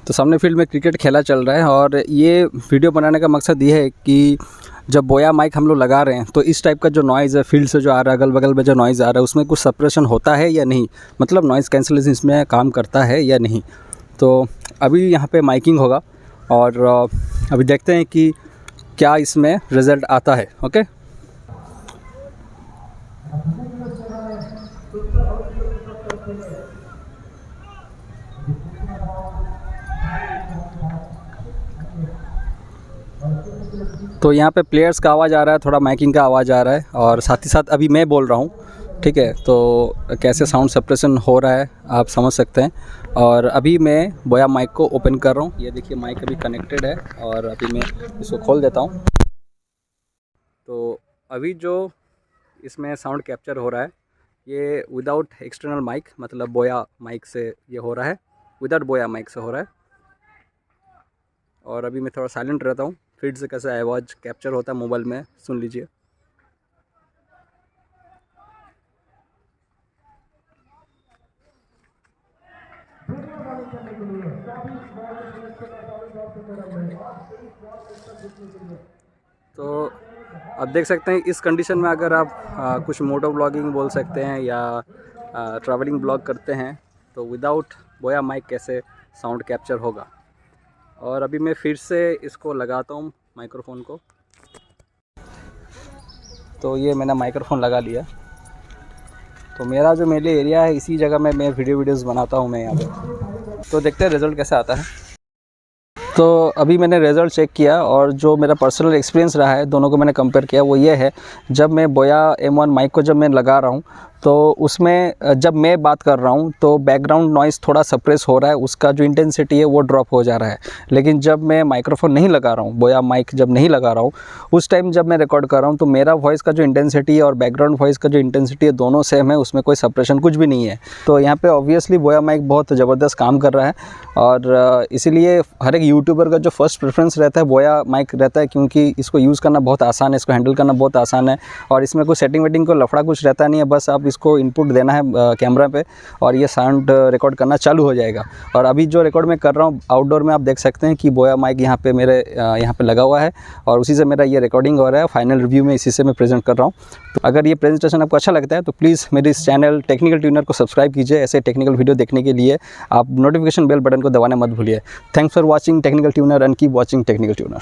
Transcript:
तो सामने फील्ड में क्रिकेट खेला चल रहा है और ये वीडियो बनाने का मकसद ये है कि जब बोया माइक हम लोग लगा रहे हैं तो इस टाइप का जो नॉइज़ है फील्ड से जो आ रहा है, अगल बगल में जो नॉइज़ आ रहा है, उसमें कुछ सप्रेशन होता है या नहीं, मतलब नॉइज़ कैंसलेशन इसमें काम करता है या नहीं। तो अभी यहाँ पे माइकिंग होगा और अभी देखते हैं कि क्या इसमें रिज़ल्ट आता है। ओके, तो यहाँ पे प्लेयर्स का आवाज़ आ रहा है, थोड़ा माइकिंग का आवाज़ आ रहा है और साथ ही साथ अभी मैं बोल रहा हूँ, ठीक है। तो कैसे साउंड सप्रेशन हो रहा है आप समझ सकते हैं। और अभी मैं बोया माइक को ओपन कर रहा हूँ, ये देखिए माइक अभी कनेक्टेड है और अभी मैं इसको खोल देता हूँ। तो अभी जो इसमें साउंड कैप्चर हो रहा है ये विदाउट एक्सटर्नल माइक, मतलब बोया माइक से ये हो रहा है, विदाउट बोया माइक से हो रहा है। और अभी मैं थोड़ा साइलेंट रहता हूँ, फील्ड से कैसा आवाज़ कैप्चर होता है मोबाइल में सुन लीजिए। तो आप देख सकते हैं इस कंडीशन में अगर आप कुछ मोटो ब्लॉगिंग बोल सकते हैं या ट्रैवलिंग ब्लॉग करते हैं तो विदाउट बोया माइक कैसे साउंड कैप्चर होगा। और अभी मैं फिर से इसको लगाता हूँ माइक्रोफोन को। तो ये मैंने माइक्रोफोन लगा लिया। तो मेरा जो मेरे एरिया है इसी जगह में मैं वीडियोज़ बनाता हूँ मैं यहाँ पे। तो देखते हैं रिज़ल्ट कैसा आता है। तो अभी मैंने रिज़ल्ट चेक किया और जो मेरा पर्सनल एक्सपीरियंस रहा है, दोनों को मैंने कंपेयर किया, वो ये है जब मैं बोया M1 माइक को जब मैं लगा रहा हूँ तो उसमें जब मैं बात कर रहा हूँ तो बैकग्राउंड नॉइज़ थोड़ा सप्रेस हो रहा है, उसका जो इंटेंसिटी है वो ड्रॉप हो जा रहा है। लेकिन जब मैं माइक्रोफोन नहीं लगा रहा हूँ, बोया माइक जब नहीं लगा रहा हूँ, उस टाइम जब मैं रिकॉर्ड कर रहा हूँ तो मेरा वॉइस का जो इंटेंसिटी है और बैकग्राउंड वॉइस का जो इंटेंसिटी है दोनों सेम है, उसमें कोई सप्रेशन कुछ भी नहीं है। तो यहाँ पर ऑब्वियसली बोया माइक बहुत ज़बरदस्त काम कर रहा है और इसीलिए हर एक यूट्यूबर का जो फर्स्ट प्रेफरेंस रहता है बोया माइक रहता है, क्योंकि इसको यूज़ करना बहुत आसान है, इसको हैंडल करना बहुत आसान है और इसमें कोई सेटिंग वेटिंग को लफड़ा कुछ रहता नहीं है। बस आप इसको इनपुट देना है कैमरा पे और ये साउंड रिकॉर्ड करना चालू हो जाएगा। और अभी जो रिकॉर्ड मैं कर रहा हूँ आउटडोर में, आप देख सकते हैं कि बोया माइक यहाँ पे मेरे यहाँ पे लगा हुआ है और उसी से मेरा ये रिकॉर्डिंग हो रहा है। फाइनल रिव्यू में इसी से मैं प्रेजेंट कर रहा हूँ। तो अगर ये प्रेजेंटेशन आपको अच्छा लगता है तो प्लीज़ मेरे इस चैनल टेक्निकल ट्यूनर को सब्सक्राइब कीजिए। ऐसे टेक्निकल वीडियो देखने के लिए आप नोटिफिकेशन बेल बटन को दबाना मत भूलिए। Thanks for watching technical tuner and keep watching technical tuner.